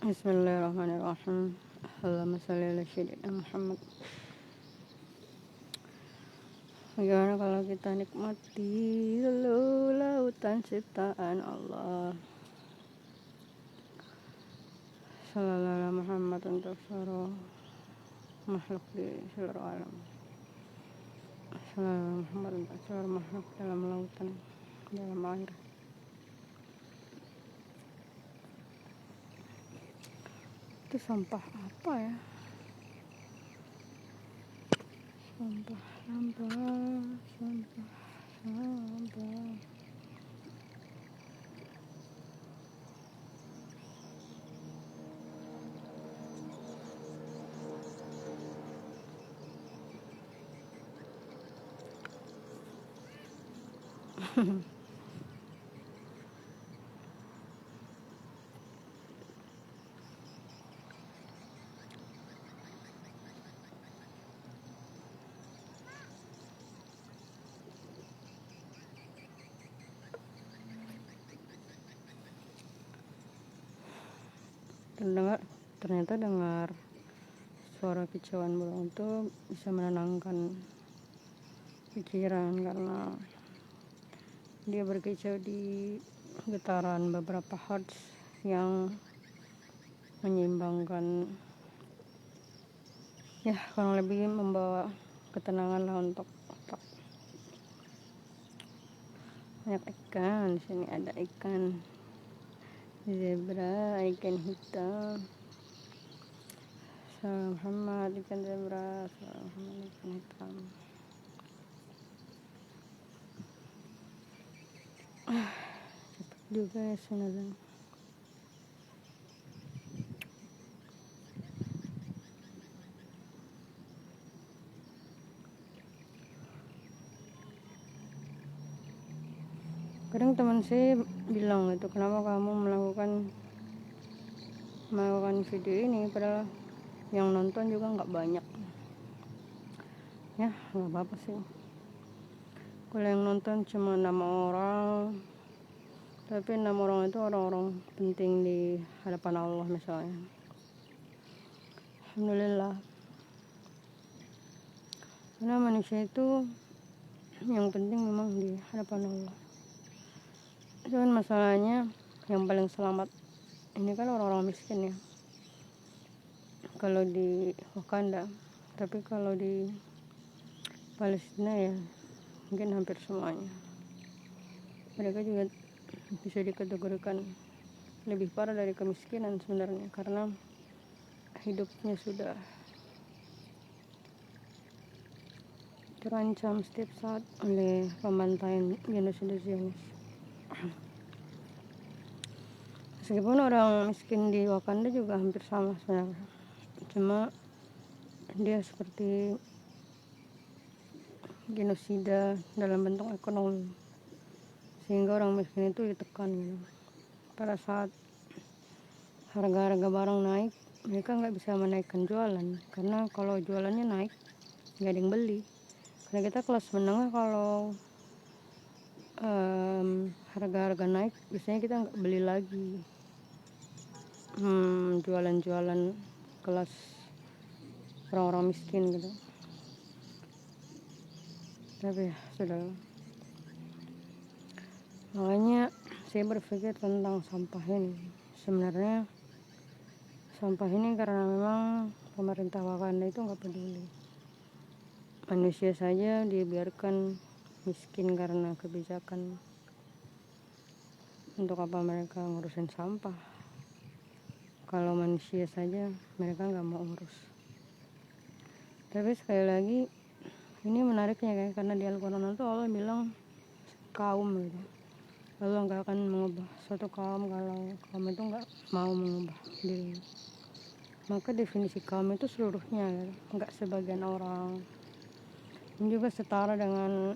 Bismillahirrahmanirrahim. Allahumma sholli ala sayyidina Muhammad. Bagaimana kalau kita nikmati seluruh lautan ciptaan Allah. Sallallahu alaihi Muhammad untuk seluruh makhluk di seluruh alam. Sallallahu alaihi Muhammad untuk seluruh makhluk dalam lautan, dalam air. Itu sampah apa ya? Sampah. Ternyata dengar suara kicauan burung itu bisa menenangkan pikiran, karena dia berkicau di getaran beberapa hertz yang menyeimbangkan, ya kurang lebih membawa ketenangan lah untuk otak. Banyak ikan di sini, ada ikan zebra, ikan hitam. Salam Muhammad, ikan zebra, salam Muhammad, ikan hitam. Cepat juga ya sunazan. Kadang teman saya bilang gitu, kenapa kamu melakukan video ini padahal yang nonton juga nggak banyak. Ya nggak apa-apa sih, kalau yang nonton cuma 6 orang, tapi 6 orang itu orang-orang penting di hadapan Allah misalnya. Alhamdulillah, karena manusia itu yang penting memang di hadapan Allah. Cuman masalahnya yang paling selamat ini kan orang-orang miskin ya, kalau di Wakanda. Tapi kalau di Palestina ya mungkin hampir semuanya, mereka juga bisa dikategorikan lebih parah dari kemiskinan sebenarnya, karena hidupnya sudah terancam setiap saat oleh pembantaian genosida Zionis. Meskipun orang miskin di Wakanda juga hampir sama sebenarnya, cuma dia seperti genosida dalam bentuk ekonomi, sehingga orang miskin itu ditekan gitu. Pada saat harga-harga barang naik, mereka nggak bisa menaikkan jualan, karena kalau jualannya naik nggak ada yang beli. Karena kita kelas menengah, kalau harga-harga naik biasanya kita nggak beli lagi. Jualan-jualan kelas orang-orang miskin gitu. Tapi ya sudah, makanya saya berpikir tentang sampah ini. Sebenarnya sampah ini karena memang pemerintah Wakanda itu nggak peduli. Manusia saja dibiarkan miskin karena kebijakan. Untuk apa mereka ngurusin sampah? Kalau manusia saja mereka nggak mau urus. Tapi sekali lagi ini menariknya kayak, karena di Al-Quran itu Allah bilang kaum gitu. Allah nggak akan mengubah suatu kaum kalau kaum itu nggak mau mengubah diri. Maka definisi kaum itu seluruhnya gitu, nggak sebagian orang. Ini juga setara dengan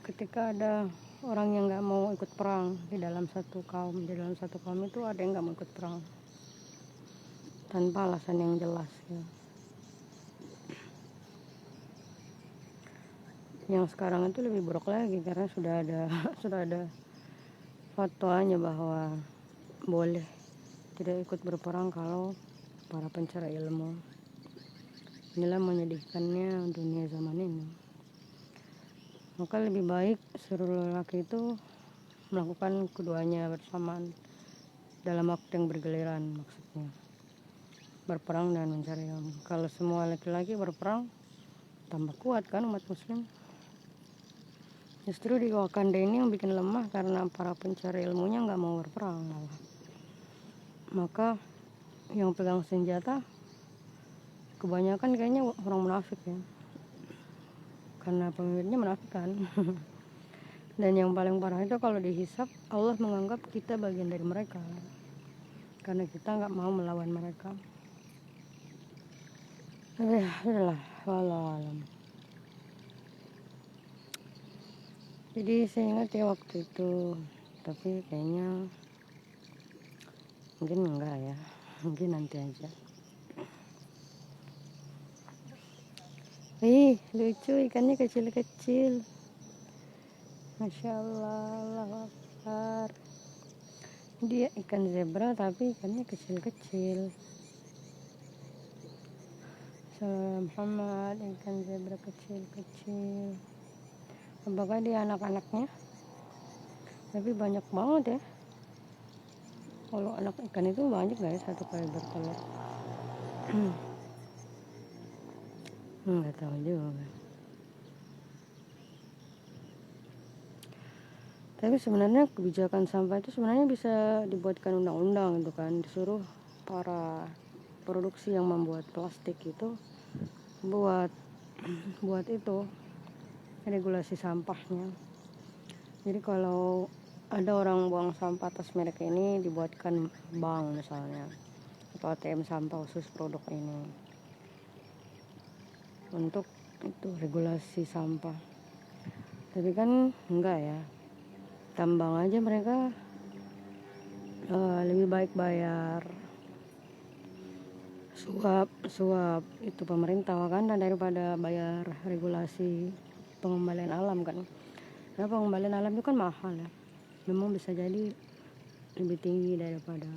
ketika ada orang yang nggak mau ikut perang di dalam satu kaum. Di dalam satu kaum itu ada yang nggak mau ikut perang tanpa alasan yang jelas ya. Yang sekarang itu lebih buruk lagi, karena sudah ada fatwanya bahwa boleh tidak ikut berperang kalau para pencari ilmu. Inilah menyedihkannya dunia zaman ini. Maka lebih baik seluruh lelaki itu melakukan keduanya bersamaan dalam waktu yang bergiliran, maksudnya berperang dan mencari ilmu. Kalau semua laki-laki berperang, tambah kuat kan umat muslim. Justru di Wakanda ini yang bikin lemah karena para pencari ilmunya nggak mau berperang malah. Maka yang pegang senjata kebanyakan kayaknya orang munafik ya, karena pemimpinnya munafik kan. Dan yang paling parah itu kalau dihisap, Allah menganggap kita bagian dari mereka karena kita nggak mau melawan mereka. Adalah walau alam. Jadi saya ingat ya waktu itu, tapi kayaknya mungkin enggak ya, mungkin nanti aja. Lucu, ikannya kecil-kecil. Masya Allah, Allahu Akbar. Dia ikan zebra tapi ikannya kecil-kecil. Salam Muhammad, ikan zebra kecil-kecil. Apakah dia anak-anaknya? Tapi banyak banget ya. Kalau anak ikan itu banyak gak ya satu kali bertelur? Nggak tahu juga. Tapi sebenarnya kebijakan sampah itu sebenarnya bisa dibuatkan undang-undang gitu kan, disuruh para produksi yang membuat plastik itu buat itu regulasi sampahnya. Jadi kalau ada orang buang sampah atas merek ini, dibuatkan bank misalnya atau ATM sampah khusus produk ini untuk itu regulasi sampah. Tapi kan enggak ya, tambang aja mereka lebih baik bayar suap itu pemerintah kan daripada bayar regulasi pengembalian alam kan. Karena pengembalian alam itu kan mahal ya, memang bisa jadi lebih tinggi daripada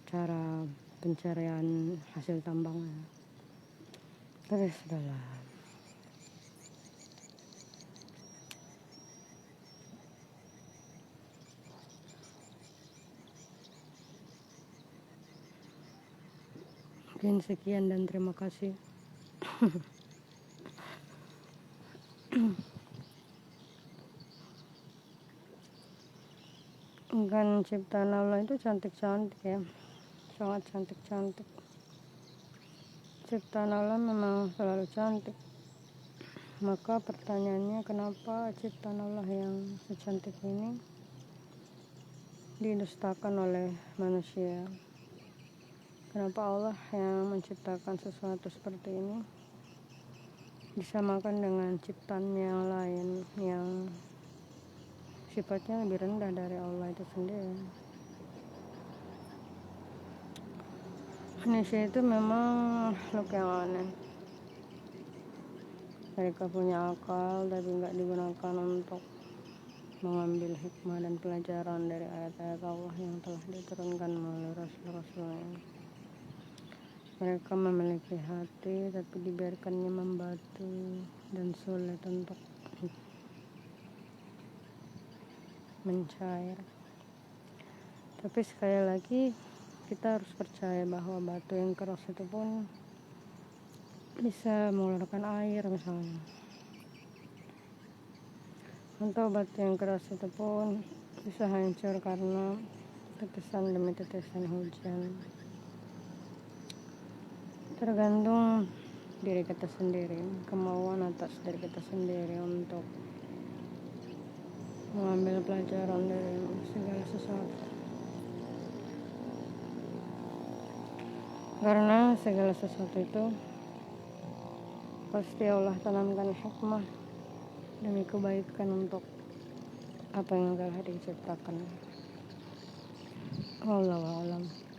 cara pencarian hasil tambangnya. Terus sudahlah. Mungkin sekian dan terima kasih. Kan ciptaan Allah itu cantik-cantik ya, sangat cantik-cantik. Ciptaan Allah memang selalu cantik. Maka pertanyaannya, kenapa ciptaan Allah yang secantik ini didustakan oleh manusia? Kenapa Allah yang menciptakan sesuatu seperti ini disamakan dengan ciptaan yang lain yang sifatnya lebih rendah dari Allah itu sendiri? Manusia itu memang makhluk yang aneh. Mereka punya akal tapi nggak digunakan untuk mengambil hikmah dan pelajaran dari ayat-ayat Allah yang telah diturunkan melalui Rasul-Rasulnya. Mereka memiliki hati tapi dibiarkannya membatu dan sulit untuk mencair. Tapi sekali lagi kita harus percaya bahwa batu yang keras itu pun bisa mengeluarkan air misalnya. Atau batu yang keras itu pun bisa hancur karena tetesan demi tetesan hujan. Tergantung diri kita sendiri, kemauan atas diri kita sendiri untuk mengambil pelajaran dari segala sesuatu. Karena segala sesuatu itu pasti Allah tanamkan hikmah demi kebaikan untuk apa yang telah diciptakan. Wallahu a'lam.